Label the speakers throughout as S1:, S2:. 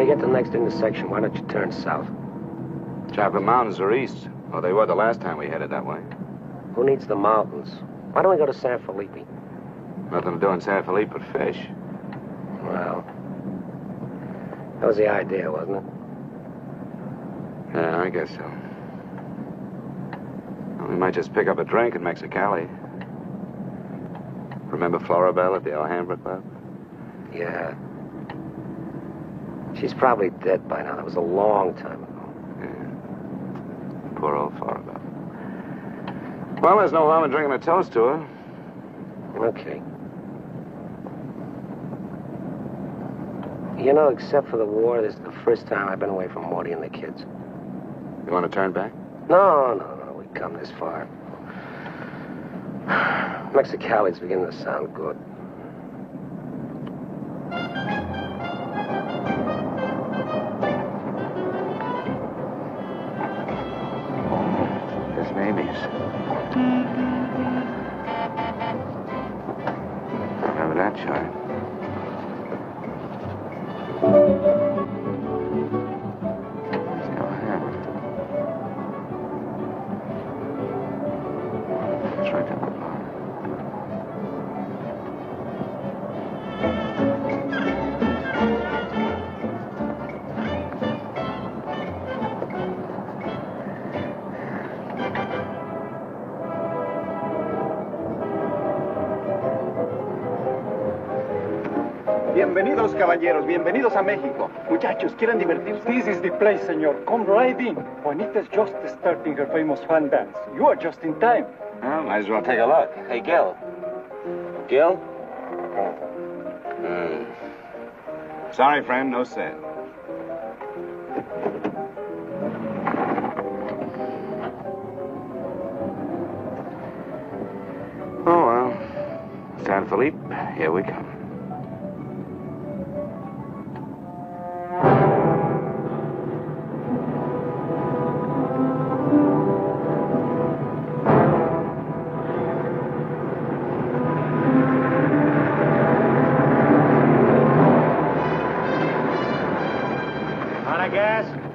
S1: When you get to the next intersection, why don't you turn south?
S2: Chocolate Mountains are east. Well, they were the last time we headed that way.
S1: Who needs the mountains? Why don't we go to San Felipe?
S2: Nothing to do in San Felipe but fish.
S1: Well, that was the idea, wasn't it?
S2: Yeah, I guess so. Well, we might just pick up a drink in Mexicali. Remember Floribel at the Alhambra Club?
S1: Yeah. She's probably dead by now. That was a long time ago.
S2: Yeah. Poor old Floribel. Well, there's no harm in drinking a toast to her.
S1: Okay. You know, except for the war, this is the first time I've been away from Morty and the kids.
S2: You want to turn back?
S1: No. We've come this far. Mexicali's beginning to sound good.
S2: There's Mamie's. Remember that chart? It's right down the bottom.
S3: Bienvenidos, caballeros. Bienvenidos a México. Muchachos, ¿quieren divertirse? This is the place, senor. Come right in. Juanita's just starting her famous fan dance. You are just in time.
S2: Well, might as well take a look. Hey, Gil. Gil? Sorry, friend, no sale. Oh, well. San Felipe, here we come.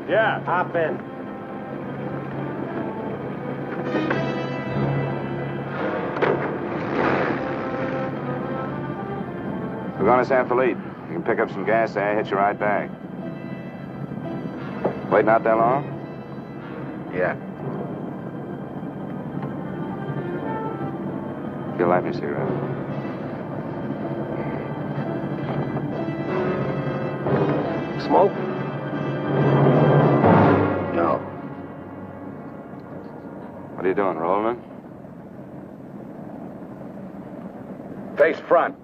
S1: Yeah. Hop in.
S2: We're going to San Felipe. You can pick up some gas there, hitch you right back. Waiting out that long?
S1: Yeah.
S2: You'll light me a cigarette.
S1: Smoke? No.
S2: What are you doing, rolling?
S3: Face front.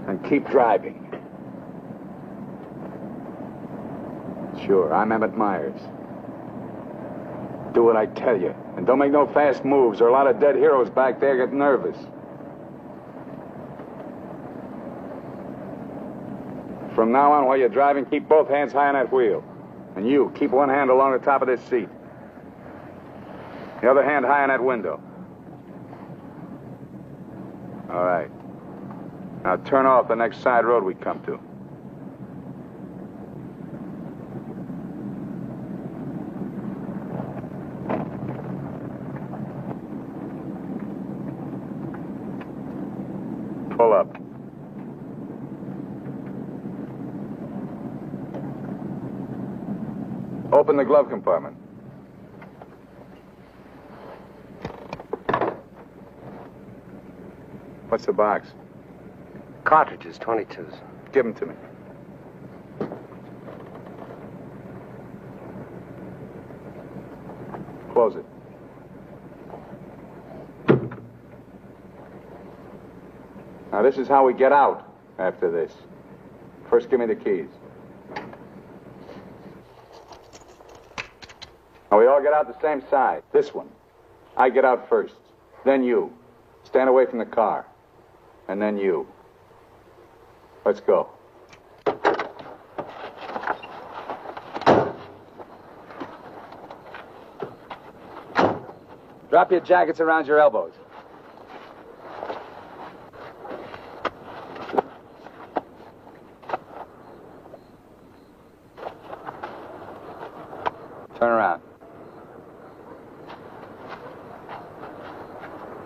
S3: And keep driving. Sure, I'm Emmett Myers. Do what I tell you. And don't make no fast moves, or a lot of dead heroes back there get nervous. From now on, while you're driving, keep both hands high on that wheel. And you, keep one hand along the top of this seat. The other hand high on that window. All right. Now turn off the next side road we come to. Pull up. Open the glove compartment. What's the box?
S1: Cartridges, 22s.
S3: Give them to me. Close it. Now, this is how we get out after this. First, give me the keys. Now, we all get out the same side. This one. I get out first. Then you. Stand away from the car. And then you. Let's go. Drop your jackets around your elbows.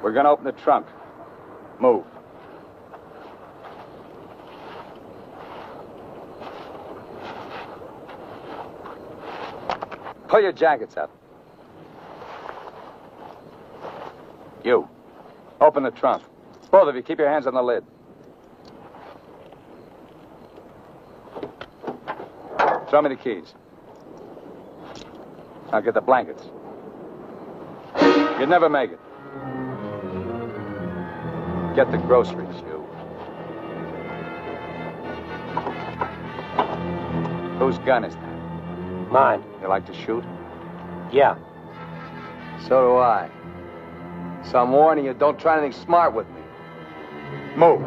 S4: We're gonna open the trunk. Move. Pull your jackets up. You. Open the trunk. Both of you, keep your hands on the lid. Throw me the keys. Now get the blankets. You'd never make it. Get the groceries, you. Whose gun is that?
S1: Mine.
S4: You like to shoot?
S1: Yeah.
S4: So do I. So I'm warning you, don't try anything smart with me. Move.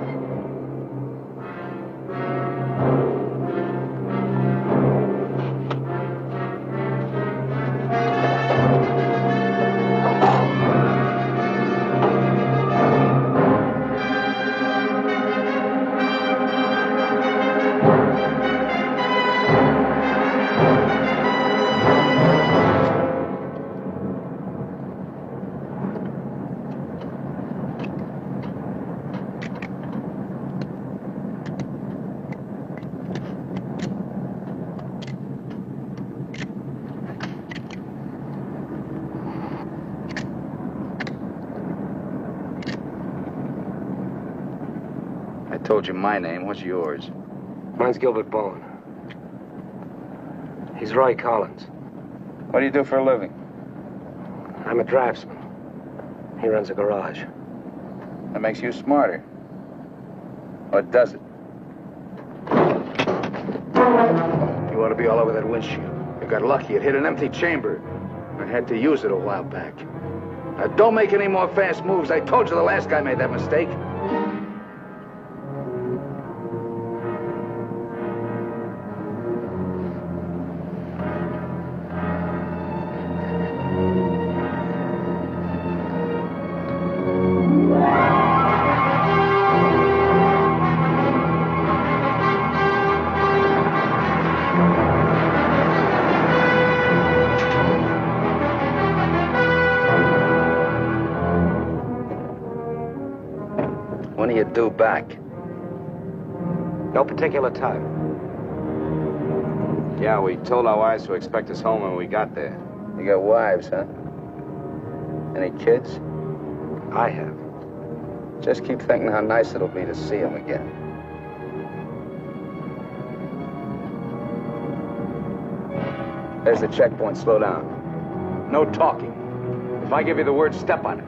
S2: I told you my name. What's yours?
S1: Mine's Gilbert Bowen. He's Roy Collins.
S4: What do you do for a living?
S1: I'm a draftsman. He runs a garage.
S4: That makes you smarter. Or does it?
S2: You ought to be all over that windshield. You got lucky. It hit an empty chamber. I had to use it a while back. Now, don't make any more fast moves. I told you the last guy made that mistake. When are you due back?
S1: No particular time.
S2: Yeah, we told our wives to expect us home when we got there.
S4: You got wives, huh? Any kids?
S1: I have.
S4: Just keep thinking how nice it'll be to see them again.
S2: There's the checkpoint. Slow down. No talking. If I give you the word, step on it.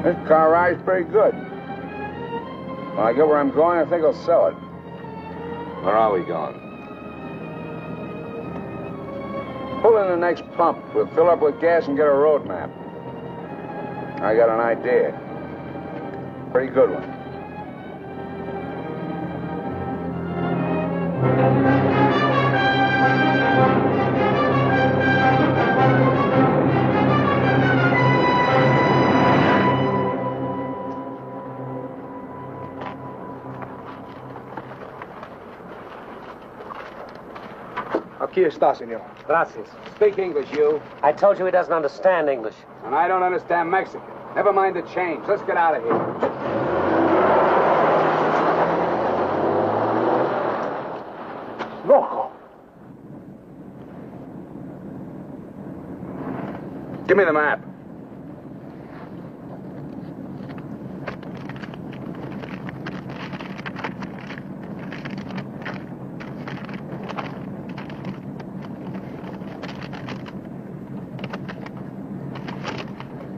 S4: This car ride's pretty good. When I get where I'm going, I think I'll sell it.
S2: Where are we going?
S4: Pull in the next pump. We'll fill up with gas and get a road map. I got an idea. Pretty good one.
S5: Aquí está, señor.
S1: Gracias.
S4: Speak English, you.
S1: I told you he doesn't understand English.
S4: And I don't understand Mexican. Never mind the change. Let's get out of here.
S5: Loco.
S2: Give me the map.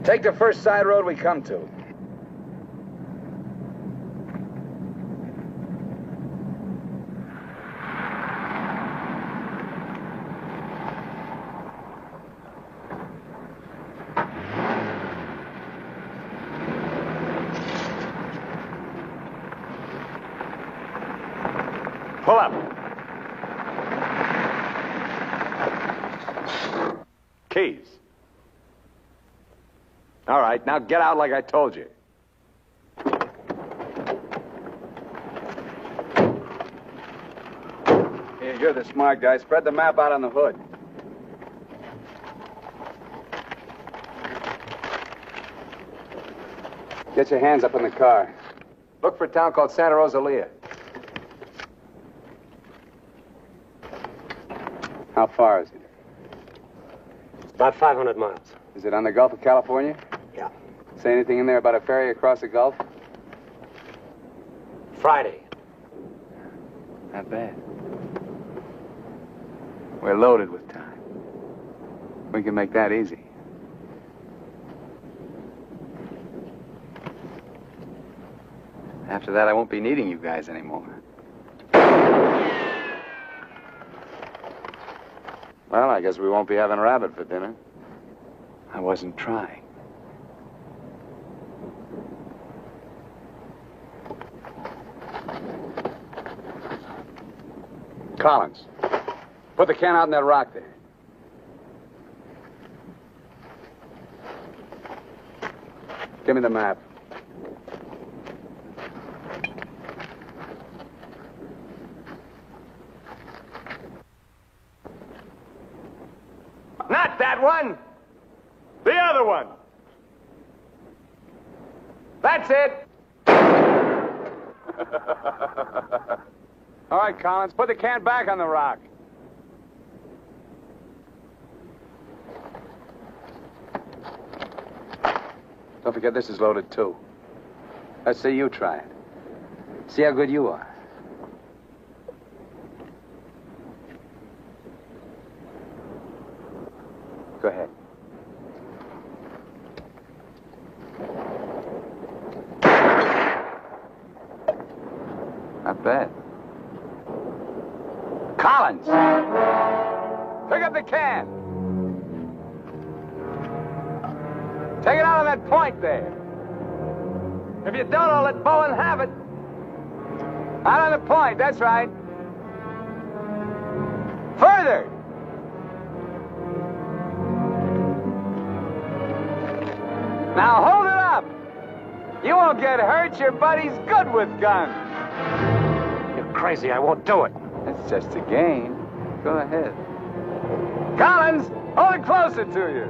S2: Take the first side road we come to.
S4: Pull up. Keys. All right, now get out like I told you.
S2: Here, you're the smart guy. Spread the map out on the hood. Get your hands up in the car.
S4: Look for a town called Santa Rosalia.
S2: How far is it?
S1: About 500 miles.
S2: Is it on the Gulf of California?
S1: Yeah.
S2: Say anything in there about a ferry across the Gulf?
S1: Friday.
S2: Not bad. We're loaded with time. We can make that easy. After that, I won't be needing you guys anymore.
S4: Well, I guess we won't be having rabbit for dinner.
S2: I wasn't trying.
S4: Collins, put the can out in that rock there. Give me the map. Not that one. The other one. That's it. All right, Collins, put the can back on the rock. Don't forget this is loaded, too. Let's see you try it. See how good you are. Go ahead. Not bad. Collins! Pick up the can! Take it out on that point there. If you don't, I'll let Bowen have it. Out on the point, that's right. Further! Now hold it up! You won't get hurt, your buddy's good with guns.
S1: You're crazy, I won't do it.
S2: It's just a game. Go ahead.
S4: Collins, hold it closer to you.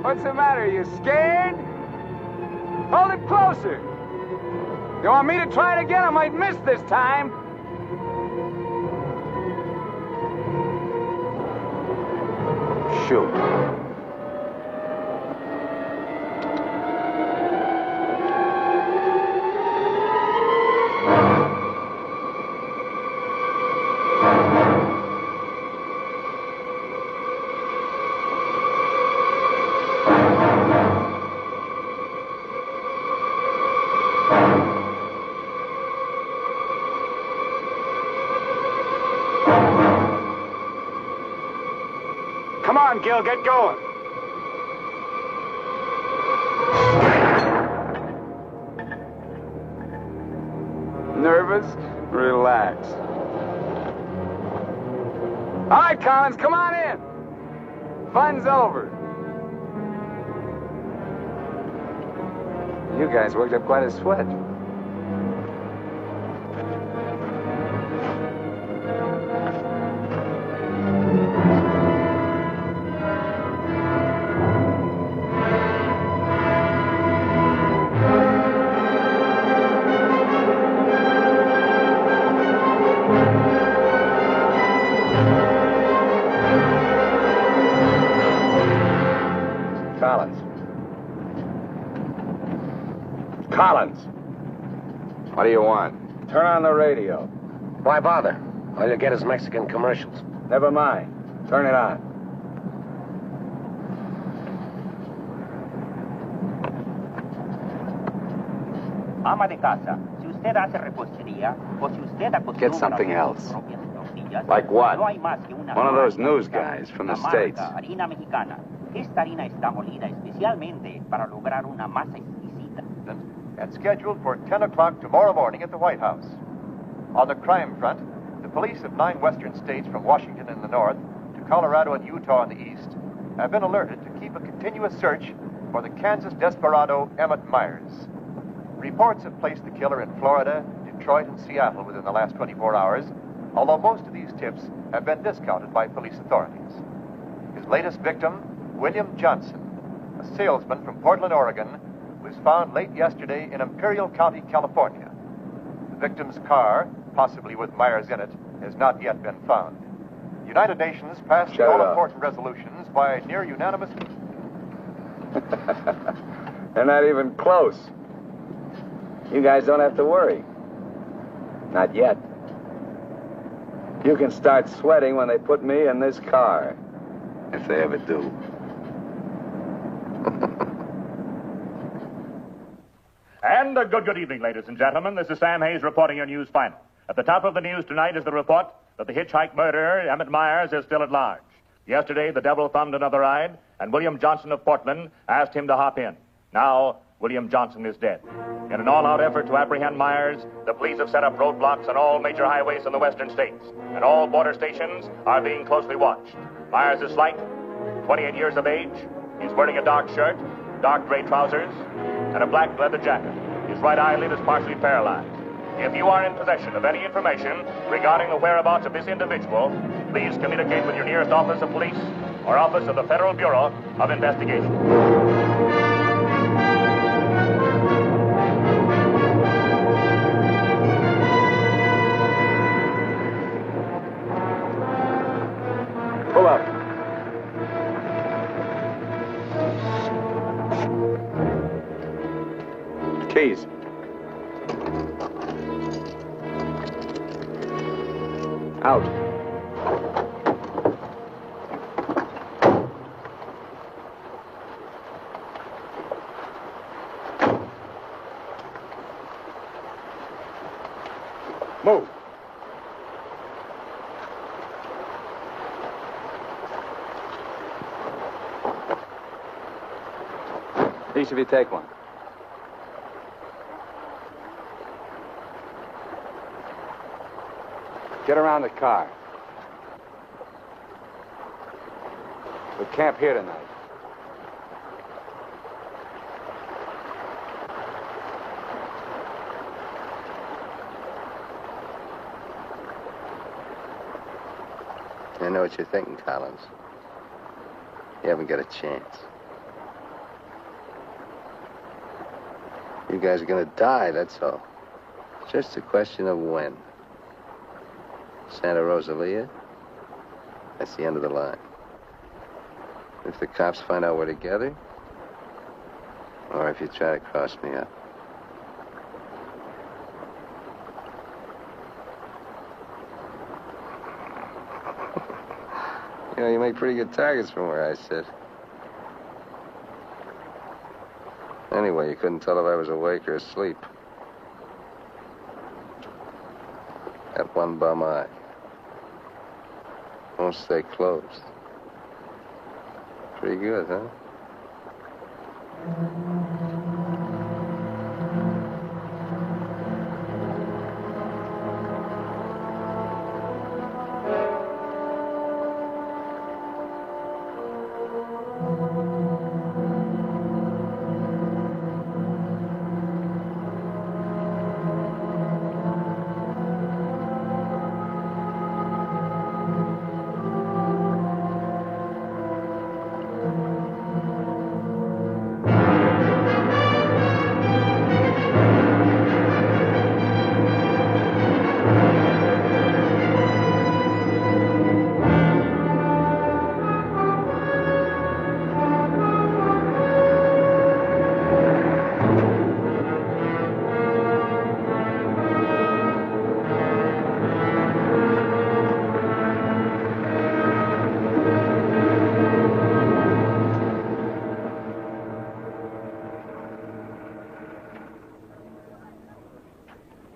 S4: What's the matter? You scared? Hold it closer. You want me to try it again? I might miss this time. Shoot. Come on, Gil, get going. Nervous? Relax. All right, Collins, come on in. Fun's over. You guys worked up quite a sweat. Collins. What do you want? Turn on the radio.
S1: Why bother? All you'll get is Mexican commercials.
S4: Never mind. Turn it on.
S6: Ama de casa, si usted hace repostería o si usted acostumbra
S2: Get something
S6: a
S2: else.
S6: sus propias tortillas,
S2: Like what?
S6: no hay más que una
S2: One of those
S6: marca
S2: news
S6: mexicana,
S2: guys from the
S6: la marca
S2: States.
S6: Harina mexicana. Esta harina está molida especialmente para lograr una masa exquisita.
S7: That's scheduled for 10 o'clock tomorrow morning at the White House. On the crime front, the police of 9 western states from Washington in the north to Colorado and Utah in the east have been alerted to keep a continuous search for the Kansas desperado Emmett Myers. Reports have placed the killer in Florida, Detroit, and Seattle within the last 24 hours, although most of these tips have been discounted by police authorities. His latest victim, William Johnson, a salesman from Portland, Oregon, was found late yesterday in Imperial County, California. The victim's car, possibly with Myers in it, has not yet been found. The United Nations passed all-important resolutions by near unanimous...
S2: They're not even close. You guys don't have to worry. Not yet. You can start sweating when they put me in this car. If they ever do.
S8: And a good evening, ladies and gentlemen. This is Sam Hayes reporting your news final. At the top of the news tonight is the report that the hitchhike murderer, Emmett Myers, is still at large. Yesterday, the devil thumbed another ride, and William Johnson of Portland asked him to hop in. Now, William Johnson is dead. In an all-out effort to apprehend Myers, the police have set up roadblocks on all major highways in the western states, and all border stations are being closely watched. Myers is slight, 28 years of age. He's wearing a dark shirt, dark gray trousers, and a black leather jacket. His right eyelid is partially paralyzed. If you are in possession of any information regarding the whereabouts of this individual, please communicate with your nearest office of police or office of the Federal Bureau of Investigation.
S2: Pull up. Keys. Out. Move. Each of you take one. Get around the car. We camp here tonight.
S1: I know what you're thinking, Collins. You haven't got a chance. You guys are gonna die, that's all. It's just a question of when. Santa Rosalia, that's the end of the line. If the cops find out we're together, or if you try to cross me up. You know, you make pretty good targets from where I sit. Anyway, you couldn't tell if I was awake or asleep. Got one bum eye. Won't stay closed. Pretty good, huh?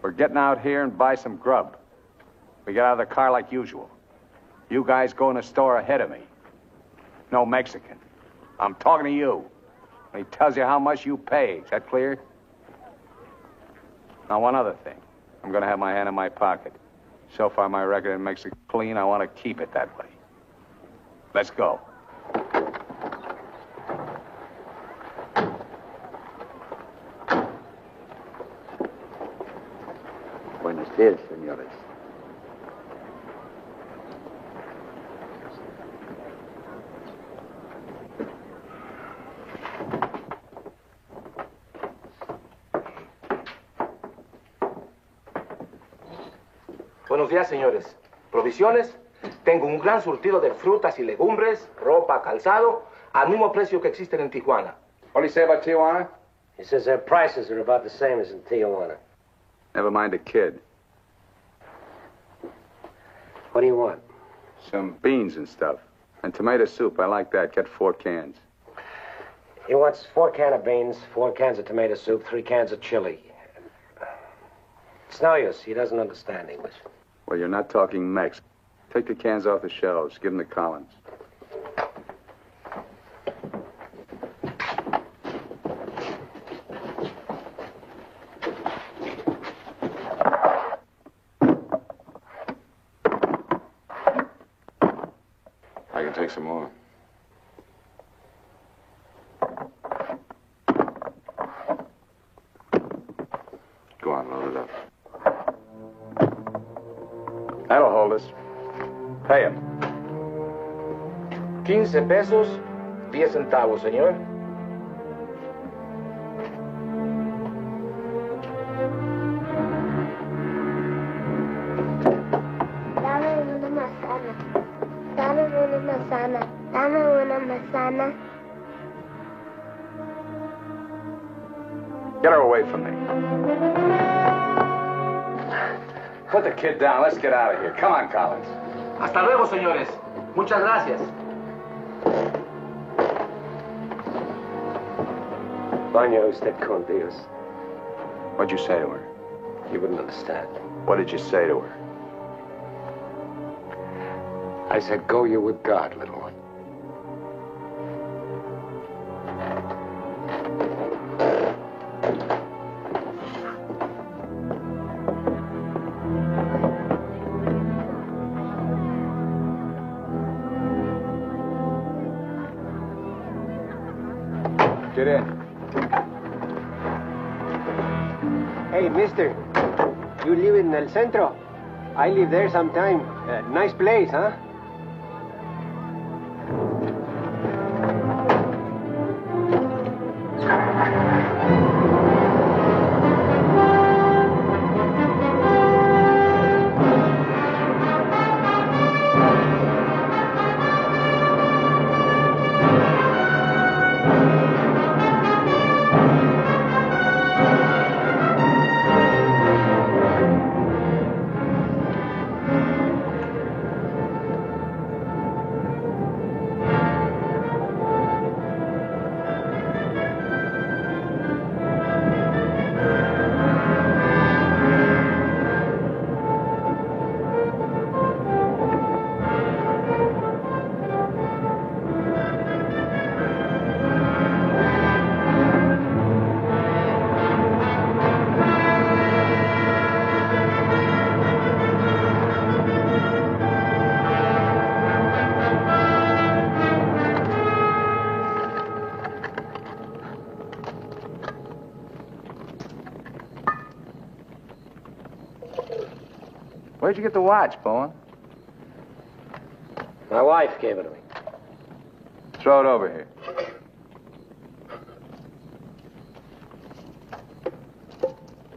S2: We're getting out here and buy some grub. We get out of the car like usual. You guys go in the store ahead of me. No Mexican. I'm talking to you. And he tells you how much you pay. Is that clear? Now, one other thing. I'm going to have my hand in my pocket. So far, my record makes it clean. I want to keep it that way. Let's go.
S9: Buenos días, señores.
S10: Buenos días, señores. ¿Provisiones? Tengo un gran surtido de frutas y legumbres, ropa, calzado, al mismo precio que existen en Tijuana.
S2: What do you say about Tijuana?
S11: He says their prices are about the same as in Tijuana.
S2: Never mind the kid.
S11: What do you want?
S2: Some beans and stuff. And tomato soup. I like that. Get 4 cans.
S11: He wants 4 cans of beans, 4 cans of tomato soup, 3 cans of chili. It's no use. He doesn't understand English.
S2: Well, you're not talking Mex. Take the cans off the shelves. Give them to Collins. I can take some more. Go on, load it up. That'll hold us. Pay him.
S10: 15 pesos, 10 centavos, señor.
S12: Dame una manzana. Dame una manzana. Dame una manzana.
S2: Get her away from me. Put the kid down. Let's get out of here. Come on, Collins.
S10: Hasta luego, señores. Muchas gracias.
S11: Vaya usted con Dios.
S2: What'd you say to her?
S11: You wouldn't understand.
S2: What did you say to her?
S11: I said, go you with God, little one.
S2: Get in.
S5: Hey, mister. You live in El Centro? I live there sometime. Nice place, huh?
S2: Where'd you get the watch, Bowen?
S11: My wife gave it to me.
S2: Throw it over here.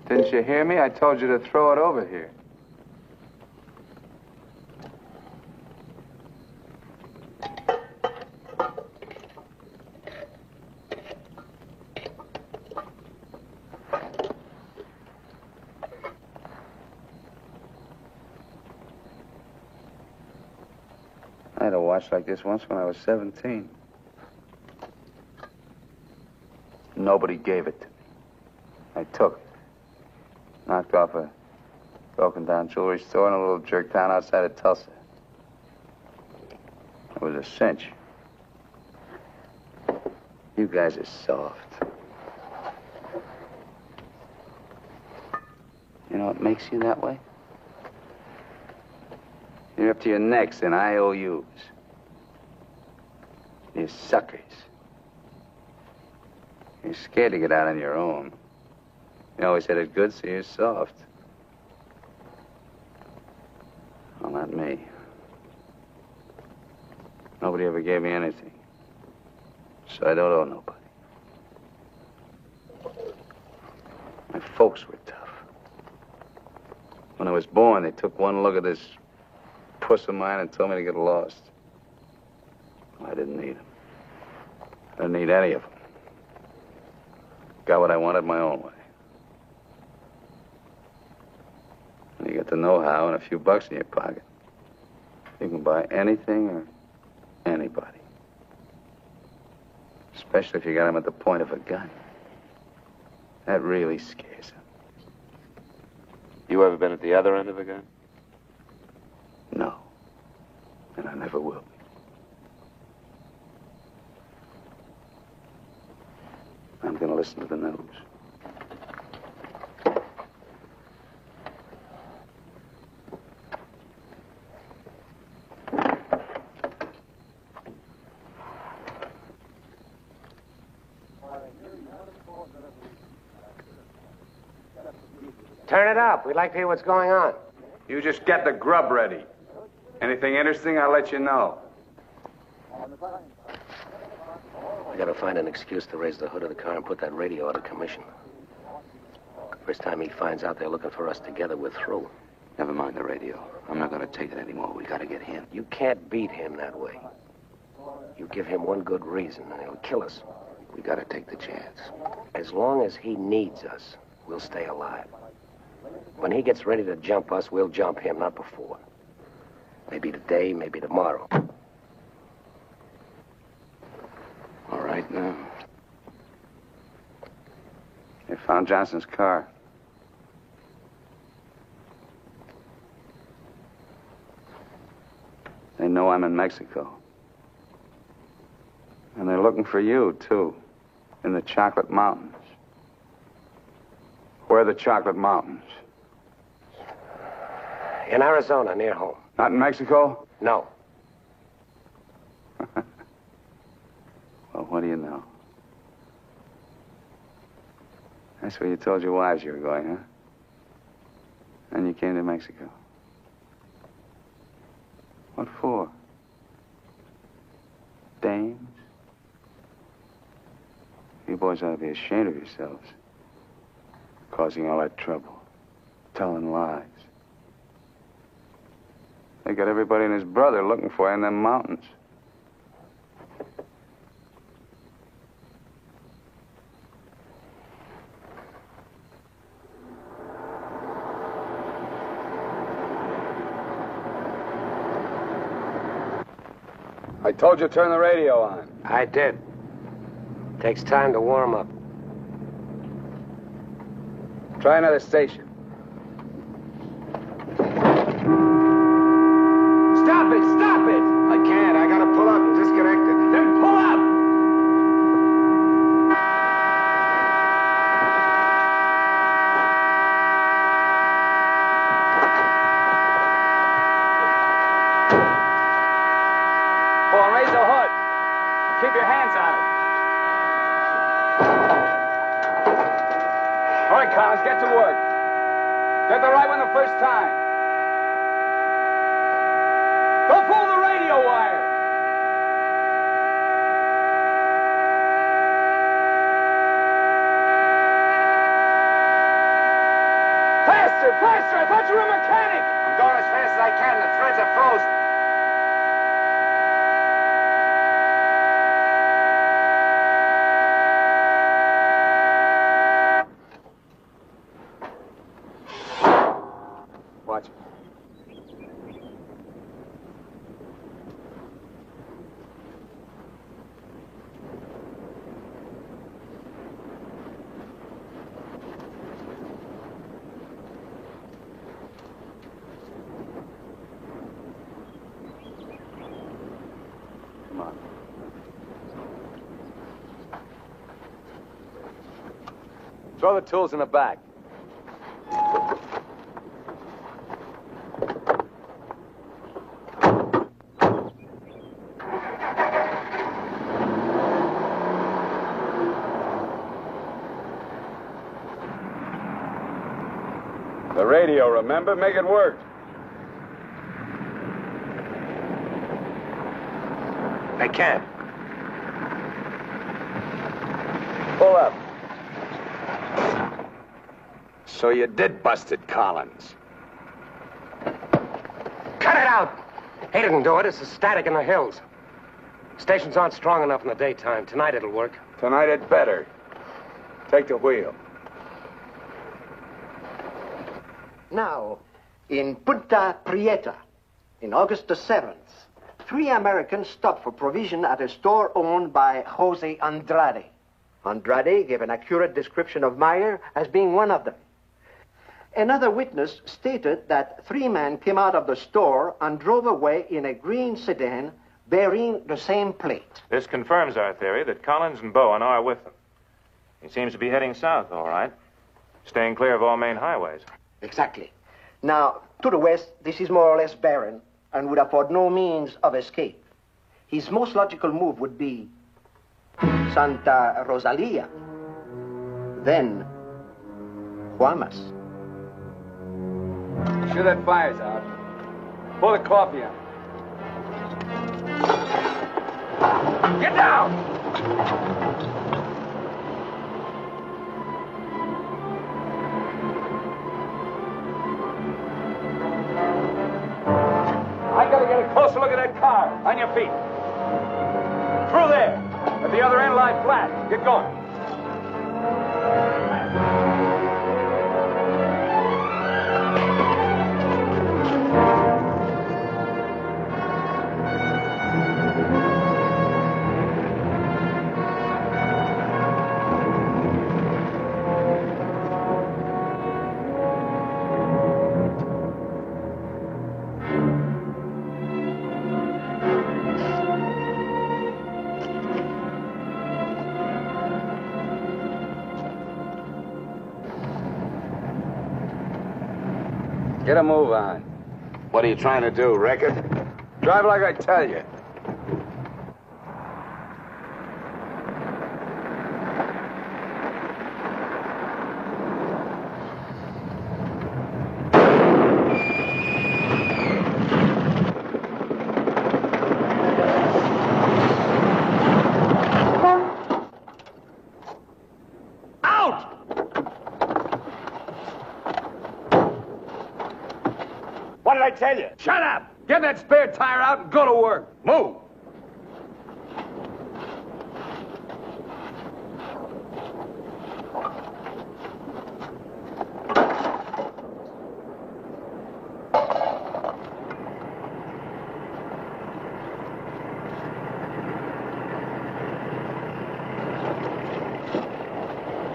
S2: Didn't you hear me? I told you to throw it over here. I had a watch like this once when I was 17. Nobody gave it to me. I took it. Knocked off a broken-down jewelry store in a little jerk town outside of Tulsa. It was a cinch. You guys are soft. You know what makes you that way? You're up to your necks in IOUs. You're suckers. You're scared to get out on your own. You always had it good, so you're soft. Well, not me. Nobody ever gave me anything. So I don't owe nobody. My folks were tough. When I was born, they took one look at this puss of mine and told me to get lost. I didn't need them. I didn't need any of them. Got what I wanted my own way. And you get the know-how and a few bucks in your pocket. You can buy anything or anybody. Especially if you got them at the point of a gun. That really scares them.
S13: You ever been at the other end of a gun?
S2: No. And I never will be. I'm going to listen to the news.
S11: Turn it up. We'd like to hear what's going on.
S4: You just get the grub ready. Anything interesting, I'll let you know.
S11: I gotta find an excuse to raise the hood of the car and put that radio out of commission. First time he finds out they're looking for us together, we're through.
S2: Never mind the radio. I'm not going to take it anymore. We got to get him.
S11: You can't beat him that way. You give him one good reason, and he'll kill us.
S2: We got to take the chance.
S11: As long as he needs us, we'll stay alive. When he gets ready to jump us, we'll jump him, not before. Maybe today, maybe tomorrow.
S2: All right, now. They found Johnson's car. They know I'm in Mexico. And they're looking for you, too, in the Chocolate Mountains. Where are the Chocolate Mountains?
S11: In Arizona, near home.
S2: Not in Mexico?
S11: No.
S2: Well, what do you know? That's where you told your wives you were going, huh? And you came to Mexico. What for? Dames? You boys ought to be ashamed of yourselves. Causing all that trouble. Telling lies. They got everybody and his brother looking for you in them mountains.
S4: I told you to turn the radio on.
S11: I did. Takes time to warm up.
S4: Try another station.
S11: Stop it! Stop it!
S4: I can't. I gotta pull up and disconnect it.
S11: Then pull up!
S4: Go on, raise the hood. Keep your hands on it. All right, Collins, get to work. Get the right one the first time. Don't pull the radio wire. Faster, faster! I thought you were a mechanic.
S11: I'm going as fast as I can. The threads are frozen.
S4: Watch it.
S2: Come on.
S4: Throw the tools in the back. The radio, remember? Make it work.
S11: They can't.
S4: Pull up. So you did bust it, Collins.
S11: Cut it out! He didn't do it. It's the static in the hills. Stations aren't strong enough in the daytime. Tonight it'll work.
S4: Tonight it better. Take the wheel.
S14: Now, in Punta Prieta, in August the 7th, 3 Americans stopped for provision at a store owned by Jose Andrade. Andrade gave an accurate description of Meyer as being one of them. Another witness stated that 3 men came out of the store and drove away in a green sedan bearing the same plate.
S15: This confirms our theory that Collins and Bowen are with them. He seems to be heading south, all right. Staying clear of all main highways.
S14: Exactly. Now, to the west, this is more or less barren and would afford no means of escape. His most logical move would be Santa Rosalia, then Guamas.
S4: Sure that fire's out. Pull the coffee out. Get down! I gotta get a closer look at that car. On your feet. Through there. At the other end, lie flat. Get going. Get a move on.
S2: What are you trying to do, wreck it?
S4: Drive like I tell you.
S15: What did I tell you?
S4: Shut up! Get that spare tire out and go to work. Move!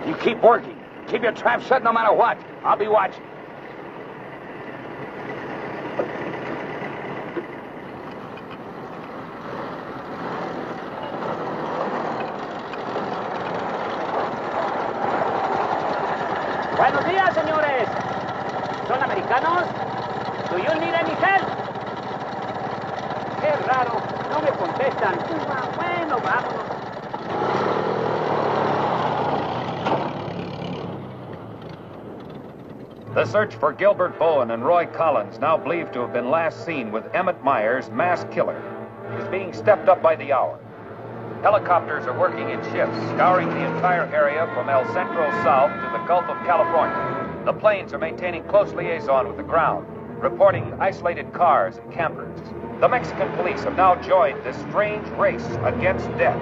S4: You keep working. Keep your trap shut no matter what. I'll be watching.
S6: Buenos días, señores. ¿Son americanos? Do you need any help? Qué raro, no me contestan. Bueno, vámonos.
S16: The search for Gilbert Bowen and Roy Collins, now believed to have been last seen with Emmett Myers, mass killer, is being stepped up by the hour. Helicopters are working in shifts, scouring the entire area from El Centro south to the Gulf of California. The planes are maintaining close liaison with the ground, reporting isolated cars and campers. The Mexican police have now joined this strange race against death.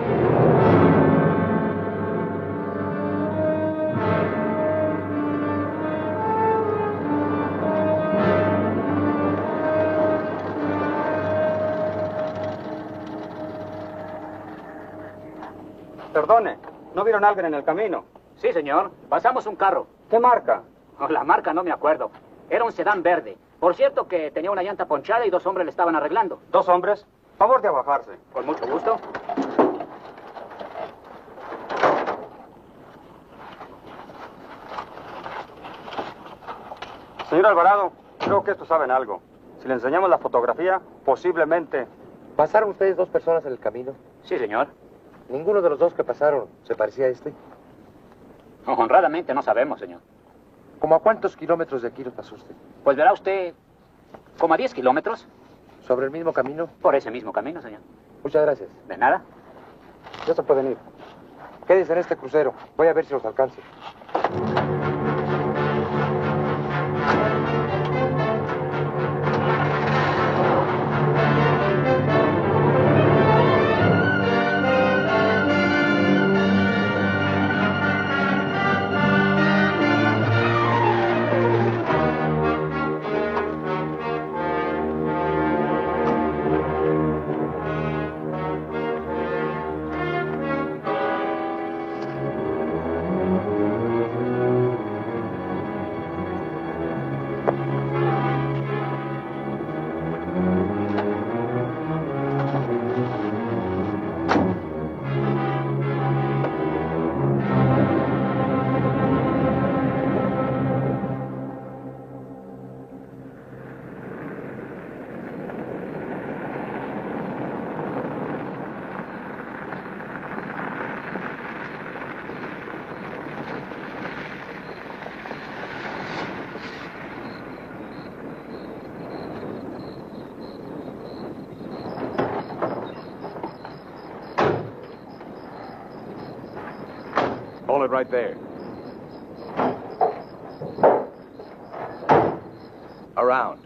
S5: Perdone, ¿no vieron a alguien en el camino?
S6: Sí, señor. Pasamos un carro.
S5: ¿Qué marca?
S6: Oh, la marca no me acuerdo. Era un sedán verde. Por cierto que tenía una llanta ponchada y 2 hombres le estaban arreglando.
S5: ¿2 hombres? Favor de bajarse.
S6: Con mucho gusto.
S5: Señor Alvarado, creo que estos saben algo. Si le enseñamos la fotografía, posiblemente...
S11: ¿Pasaron ustedes 2 personas en el camino?
S6: Sí, señor.
S11: ¿Ninguno de los 2 que pasaron se parecía a este?
S6: Honradamente no sabemos, señor.
S17: ¿Cómo a cuántos kilómetros de aquí nos pasó usted?
S6: Pues verá usted, como a 10 kilómetros.
S17: ¿Sobre el mismo camino?
S6: Por ese mismo camino, señor.
S17: Muchas gracias.
S6: De nada.
S17: Ya se pueden ir. Quédense en este crucero. Voy a ver si los alcanzo.
S4: Hold it right there. Around.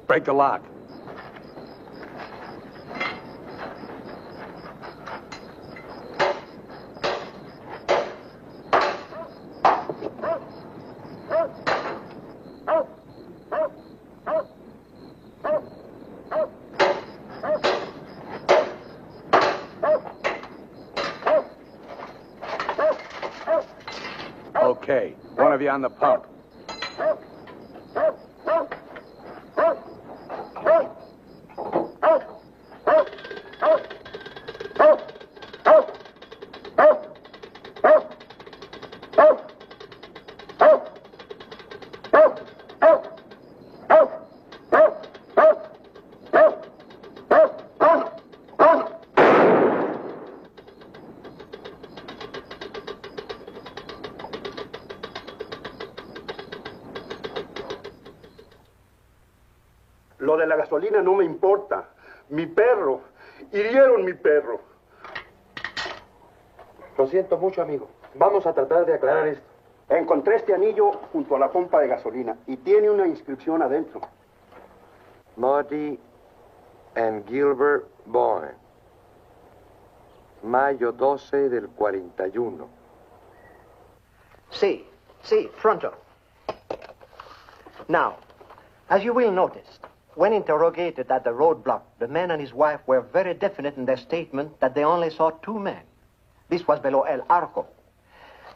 S4: Break the lock. Okay, one of you on the pump.
S18: Lo de la gasolina no me importa. Mi perro. Hirieron mi perro.
S17: Lo siento mucho, amigo. Vamos a tratar de aclarar esto.
S18: Encontré este anillo junto a la pompa de gasolina y tiene una inscripción adentro.
S17: Marty and Gilbert Bowen. Mayo 12 del 41.
S14: Sí, pronto. Now, as you will notice, when interrogated at the roadblock, the man and his wife were very definite in their statement that they only saw two men. This was below El Arco.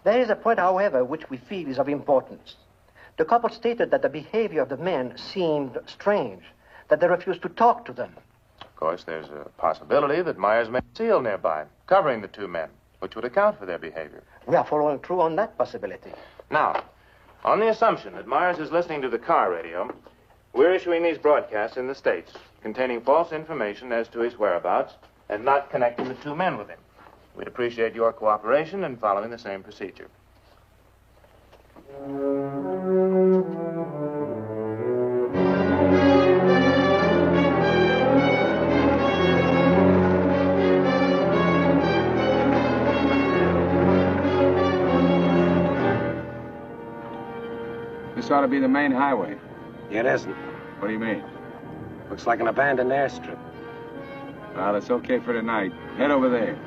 S14: There is a point, however, which we feel is of importance. The couple stated that the behavior of the men seemed strange, that they refused to talk to them.
S13: Of course, there's a possibility that Myers may seal nearby, covering the two men, which would account for their behavior.
S14: We are following through on that possibility.
S13: Now, on the assumption that Myers is listening to the car radio, we're issuing these broadcasts in the States containing false information as to his whereabouts and not connecting the two men with him. We'd appreciate your cooperation in following the same procedure.
S4: This ought to be the main highway.
S11: It isn't.
S4: What do you mean?
S11: Looks like an abandoned airstrip.
S4: Well, it's okay for tonight. Head over there.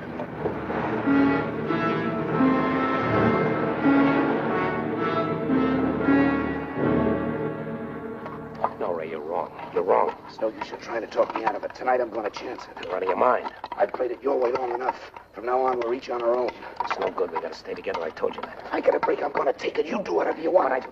S11: No, Ray, you're wrong. You're wrong.
S19: It's no use you trying to talk me out of it. Tonight I'm going to chance it.
S11: You're out of your mind.
S19: I've played it your way long enough. From now on, we're each on our own.
S11: It's no good. We gotta stay together. I told you that.
S19: I get a break, I'm going to take it. You do whatever you want.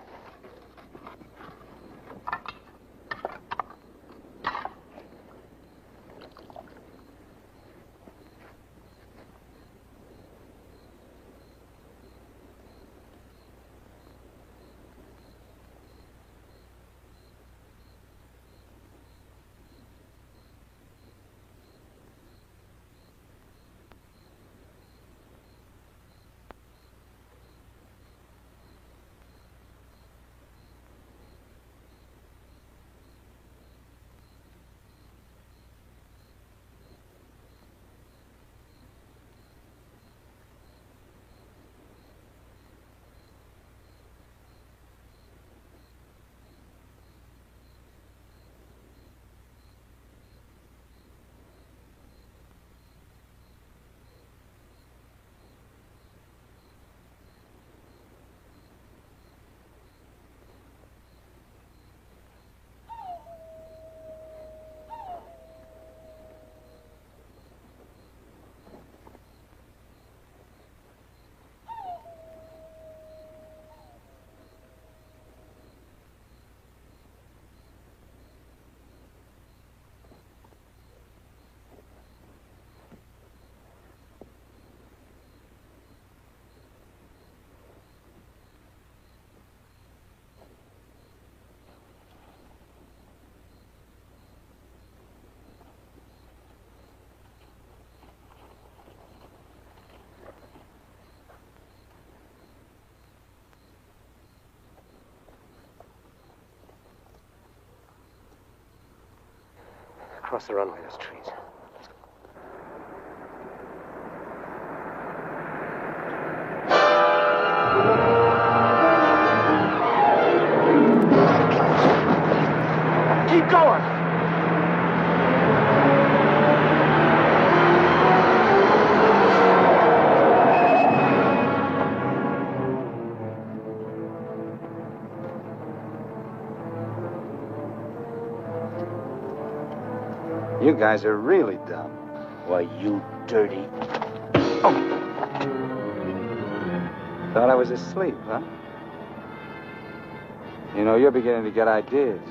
S11: Cross the runway, there's trees.
S10: Keep going!
S2: You guys are really dumb.
S11: Why, you dirty...
S2: Thought I was asleep, huh? You know, you're beginning to get ideas.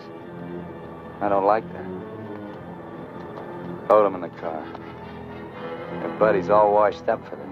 S2: I don't like that. Load him in the car. Your buddy's all washed up for the night.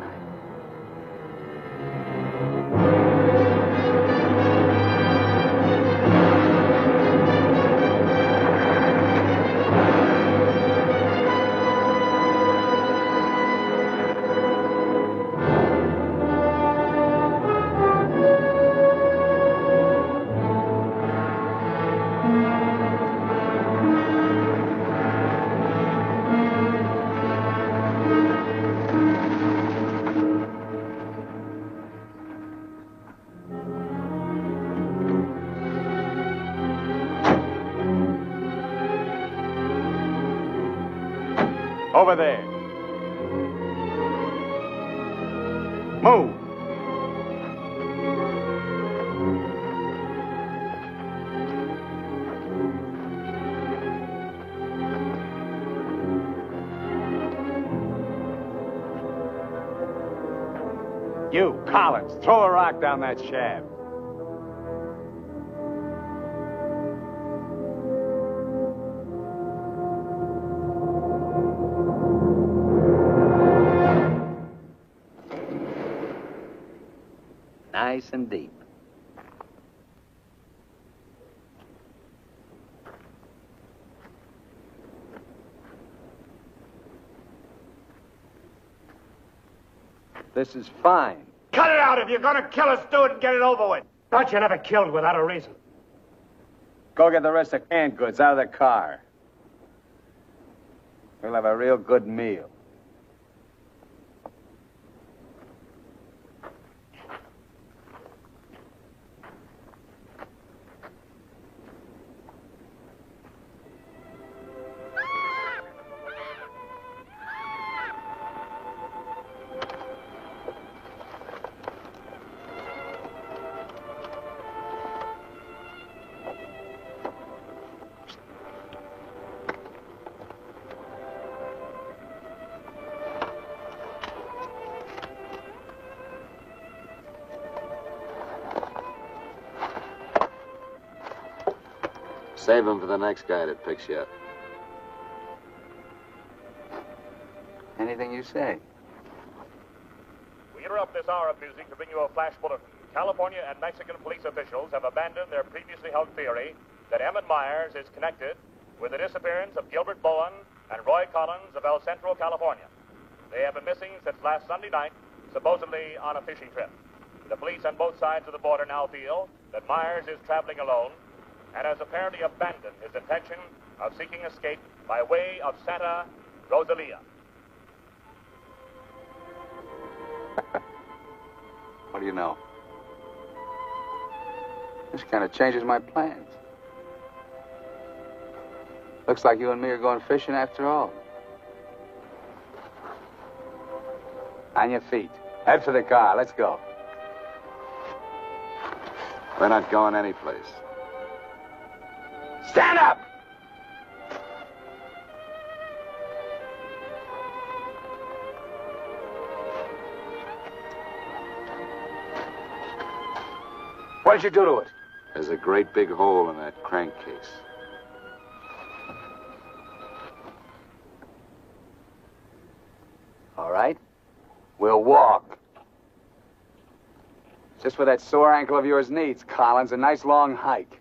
S4: Over there. Move. You, Collins, throw a rock down that shaft.
S11: Nice and deep.
S2: This is fine.
S10: Cut it out. If you're gonna kill us, do it and get it over with.
S6: Thought you never killed without a reason.
S2: Go get the rest of canned goods out of the car. We'll have a real good meal.
S1: Save him for the next guy that picks you up.
S2: Anything you say.
S8: We interrupt this hour of music to bring you a flash bulletin. California and Mexican police officials have abandoned their previously held theory that Emmett Myers is connected with the disappearance of Gilbert Bowen and Roy Collins of El Centro, California. They have been missing since last Sunday night, supposedly on a fishing trip. The police on both sides of the border now feel that Myers is traveling alone and has apparently abandoned his intention of seeking escape by way of Santa Rosalia.
S2: What do you know? This kind of changes my plans. Looks like you and me are going fishing after all. On your feet. Head for the car. Let's go.
S1: We're not going anyplace.
S10: Stand up!
S2: What did you do to it?
S1: There's a great big hole in that crankcase.
S2: All right. We'll walk. Just what that sore ankle of yours needs, Collins. A nice long hike.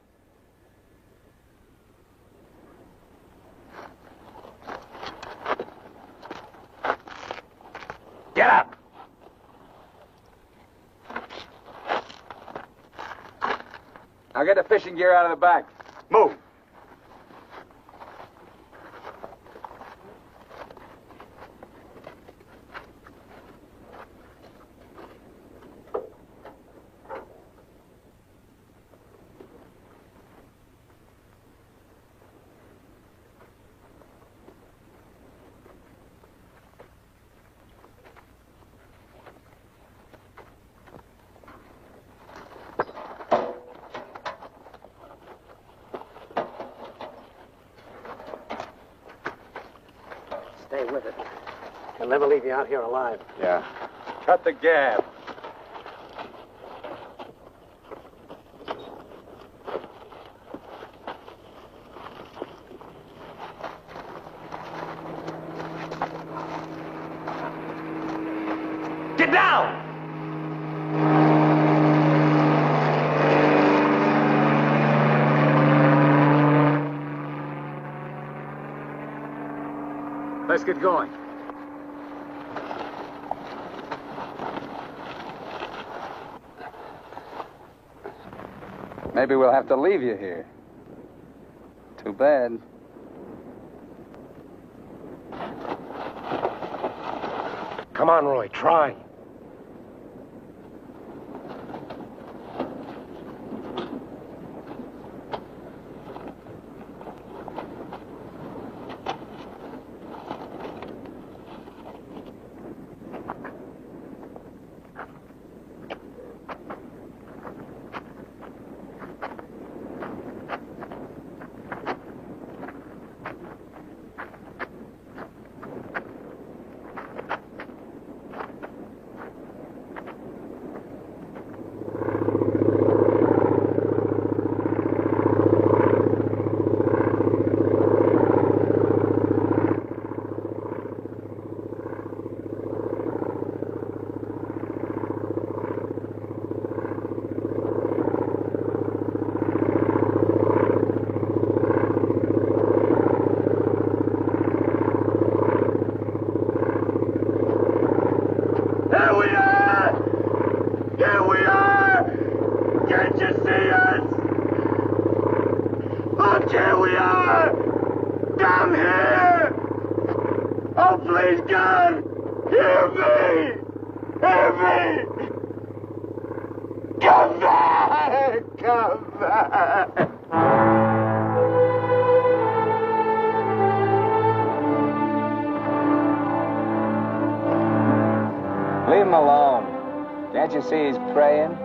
S2: Get up! Now get the fishing gear out of the back. Move!
S5: stay with it. He'll never leave you out here alive.
S2: Yeah.
S3: Cut the gab.
S4: Get down! Let's get going.
S2: Maybe we'll have to leave you here. Too bad.
S11: Come on, Roy, try.
S4: Leave him alone. Can't you see he's praying?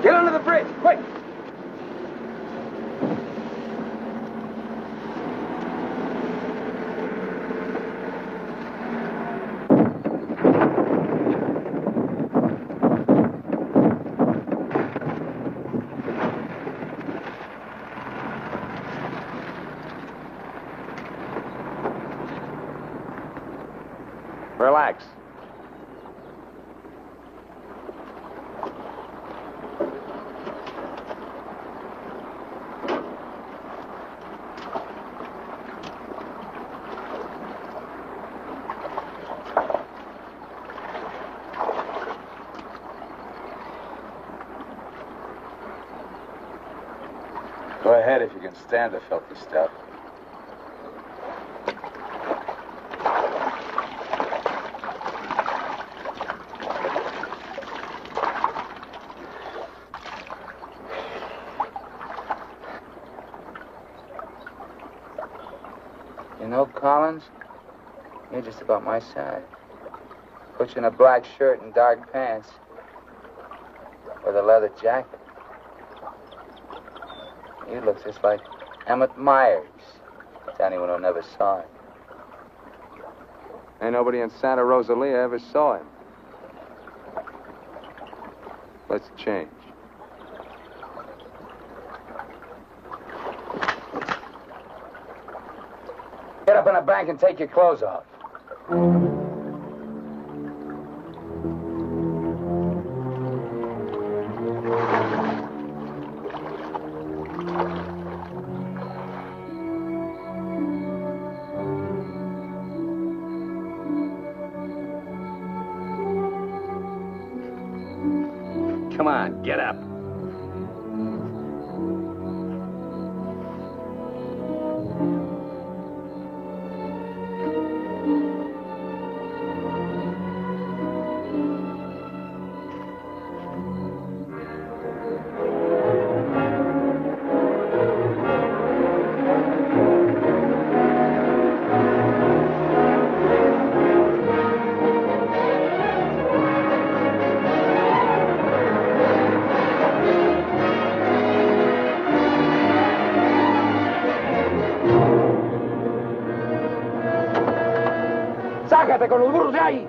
S5: Get under the bridge, quick!
S2: Relax. Go ahead if you can stand the filthy stuff.
S20: You know, Collins, you're just about my size. Put you in a black shirt and dark pants with a leather jacket. You look just like Emmett Myers, to anyone who never saw him.
S2: Ain't nobody in Santa Rosalia ever saw him. Let's change.
S20: Get up in a bank and take your clothes off.
S5: Come on, get up.
S20: ¡Sácate con los burros de ahí!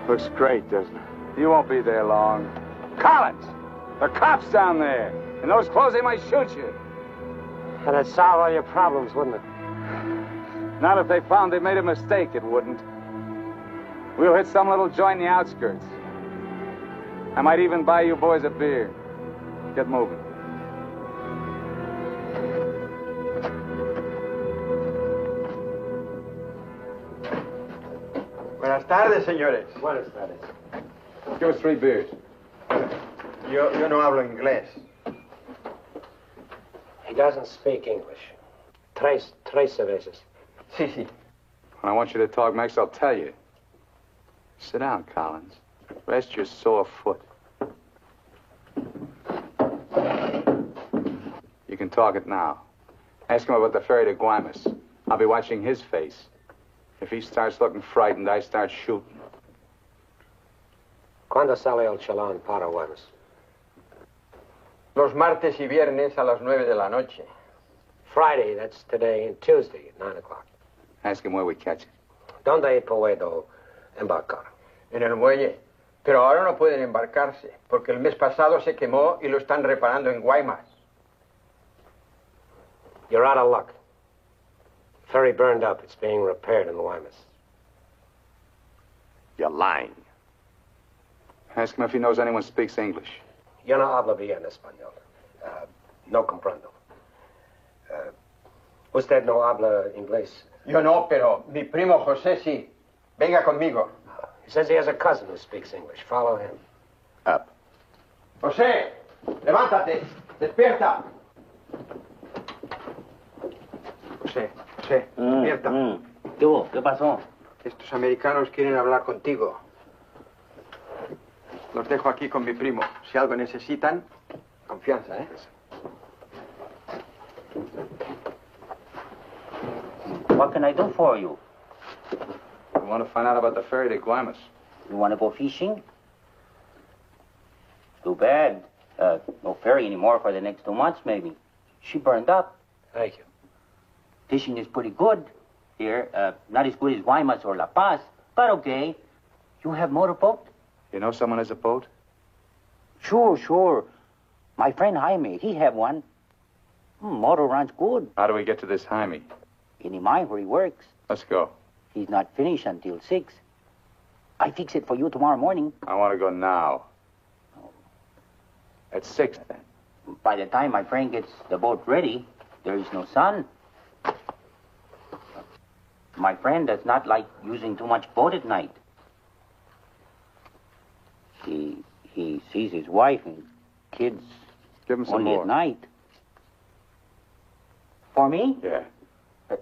S4: Looks great, doesn't it? You won't be there long. Collins! The cops down there! In those clothes, they might shoot you.
S5: That'd solve all your problems, wouldn't it?
S4: Not if they found they made a mistake, it wouldn't. We'll hit some little joint in the outskirts. I might even buy you boys a beer. Get moving.
S14: Buenas tardes, señores.
S5: Buenas tardes.
S4: Give us 3 beers.
S14: Yo no hablo inglés.
S11: He doesn't speak English. Tres cervezas.
S14: Sí, sí.
S4: When I want you to talk, Max, I'll tell you. Sit down, Collins. Rest your sore foot. You can talk it now. Ask him about the ferry to Guaymas. I'll be watching his face. If he starts looking frightened, I start shooting.
S11: ¿Cuándo sale el chalán para Guaymas?
S14: Los martes y viernes a las 9 de la noche.
S11: Friday, that's today, and Tuesday at 9 o'clock.
S4: Ask him where we catch it.
S11: ¿Dónde puedo embarcar?
S14: En el muelle. Pero ahora no pueden embarcarse, porque el mes pasado se quemó y lo están reparando en Guaymas.
S11: You're out of luck. Ferry burned up. It's being repaired in Guaymas.
S4: You're lying. Ask him if he knows anyone speaks English.
S11: Yo no hablo bien español. No comprendo. Usted no habla inglés.
S14: Yo no, pero mi primo José sí. Venga conmigo.
S11: He says he has a cousin who speaks English. Follow him.
S4: Up.
S14: José, levántate. Despierta. José, despierta.
S6: ¿Qué hubo? ¿Qué pasó?
S14: Estos americanos quieren hablar contigo. Los dejo aquí con mi primo. Si algo necesitan, confianza, ¿eh?
S6: What can I do for you?
S4: We want to find out about the ferry to Guaymas.
S6: You want to go fishing? Too bad. No ferry anymore for the next 2 months, maybe. She burned up.
S11: Thank you.
S6: Fishing is pretty good here. Not as good as Guaymas or La Paz, but okay. You have motorboat?
S4: You know someone has a boat?
S6: Sure. My friend Jaime, he have one. Motor runs good.
S4: How do we get to this Jaime?
S6: In the mine where he works.
S4: Let's go.
S6: He's not finished until 6. I fix it for you tomorrow morning.
S4: I want to go now. At 6, then.
S6: By the time my friend gets the boat ready, there is no sun. My friend does not like using too much boat at night. He sees his wife and kids
S4: Give him some
S6: only
S4: more.
S6: at night. For me?
S4: Yeah.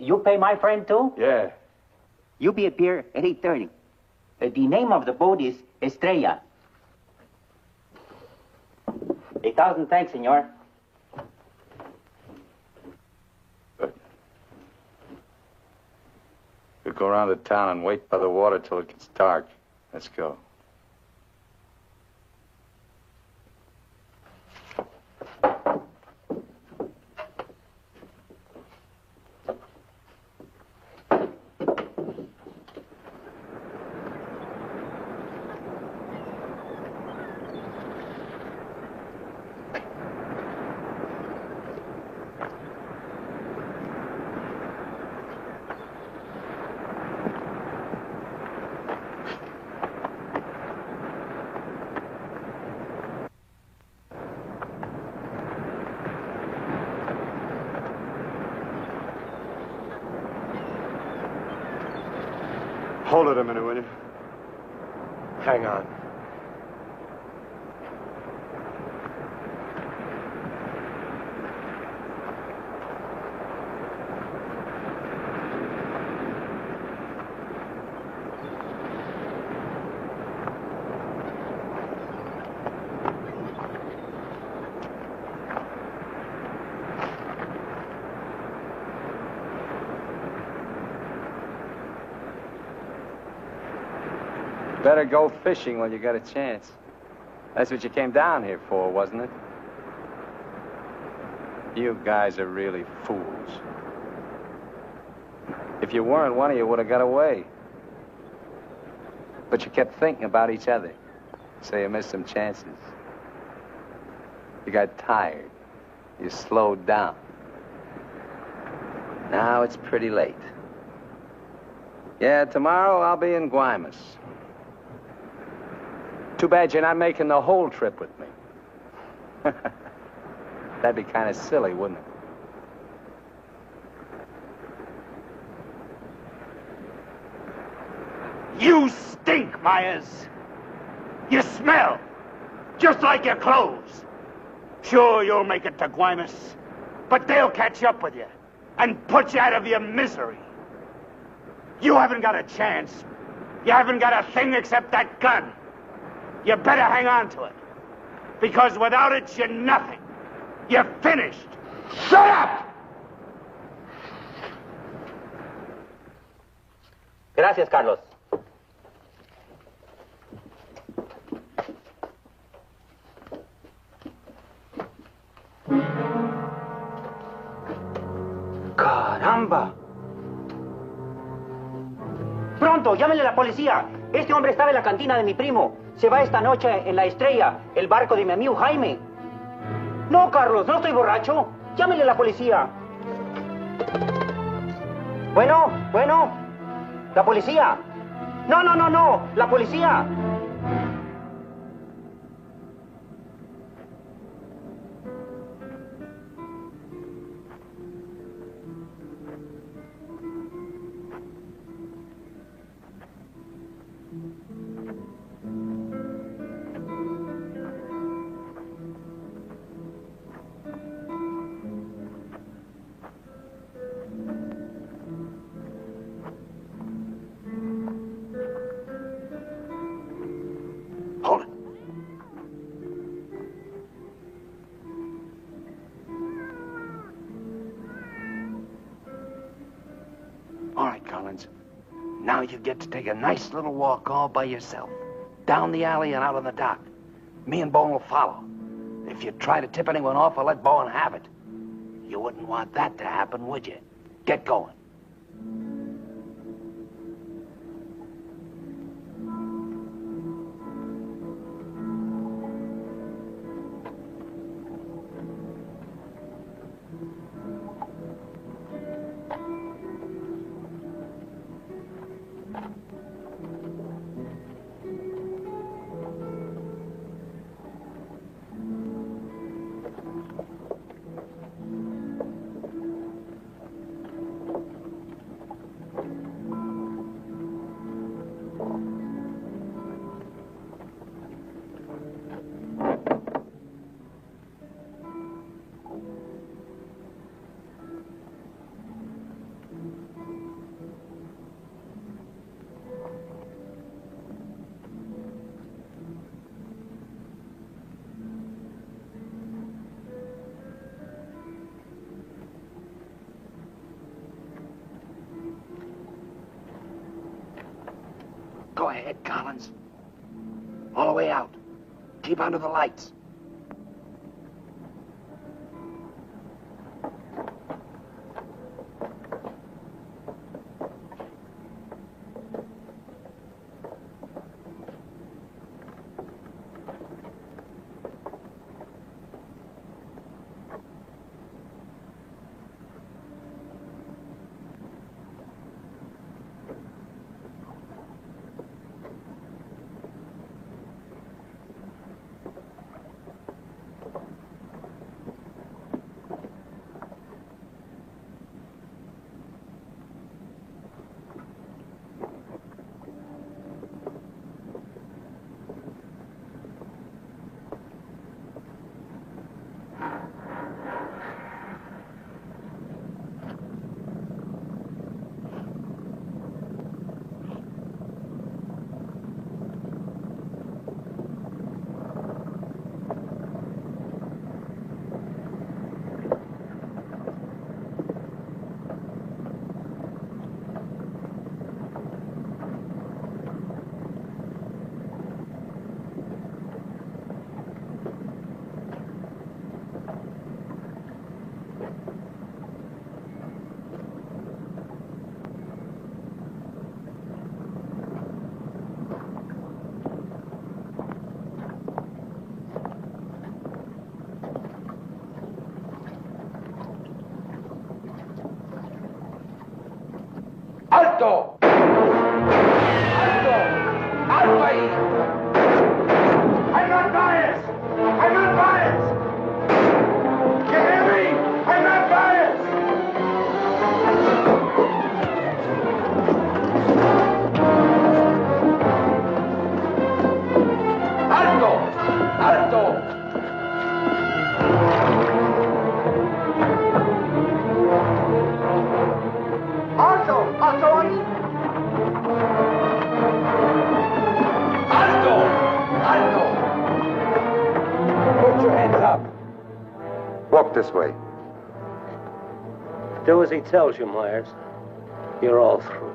S6: You pay my friend too?
S4: Yeah.
S6: You be at pier at 8:30. The name of the boat is Estrella. 1,000 thanks, senor.
S2: Good. We'll go around to town and wait by the water till it gets dark. Let's go.
S18: Hold it a minute, will you?
S14: Hang on.
S2: Better go fishing while you got a chance. That's what you came down here for, wasn't it? You guys are really fools. If you weren't, one of you would have got away. But you kept thinking about each other, so you missed some chances. You got tired. You slowed down. Now it's pretty late. Yeah, tomorrow I'll be in Guaymas. Too bad you're not making the whole trip with me. That'd be kind of silly, wouldn't it?
S21: You stink, Myers. You smell, just like your clothes. Sure, you'll make it to Guaymas, but they'll catch up with you and put you out of your misery. You haven't got a chance. You haven't got a thing except that gun. You better hang on to it, because without it, you're nothing. You're finished. Shut up!
S6: Gracias, Carlos. ¡Caramba! Pronto, llámenle a la policía. Este hombre estaba en la cantina de mi primo. Se va esta noche en la Estrella, el barco de mi amigo Jaime. No, Carlos, no estoy borracho. Llámenle a la policía. Bueno, la policía. No, la policía.
S11: Now you get to take a nice little walk all by yourself. Down the alley and out on the dock. Me and Bowen will follow. If you try to tip anyone off, I'll let Bowen have it. You wouldn't want that to happen, would you? Get going. Go ahead, Collins. All the way out. Keep under the lights.
S21: ¡Alto! ¡Alto! ¡Alto ahí! I'm not biased! I'm not biased! You hear me? I'm not biased! ¡Alto! ¡Alto!
S5: Walk this way.
S7: Do as he tells you, Myers. You're all through.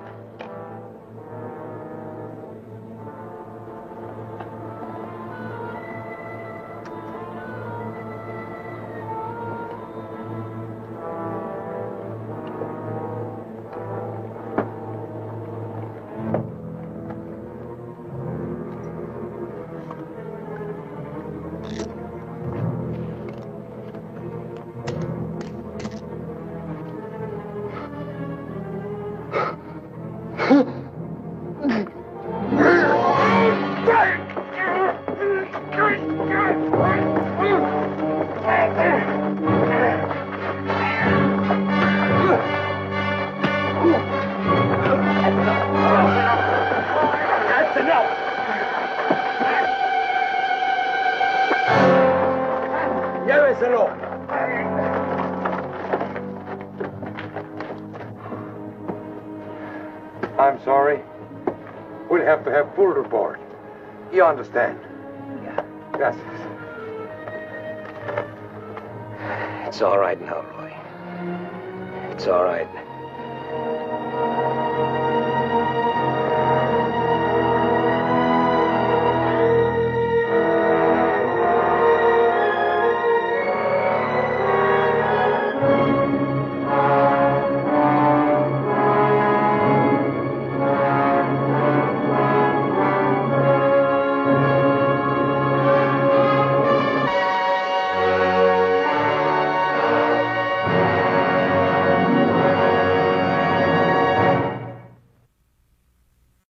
S5: I'm sorry. We'll have to have full report. You understand?
S7: Yeah.
S5: Gracias.
S7: It's all right now, Roy. It's all right.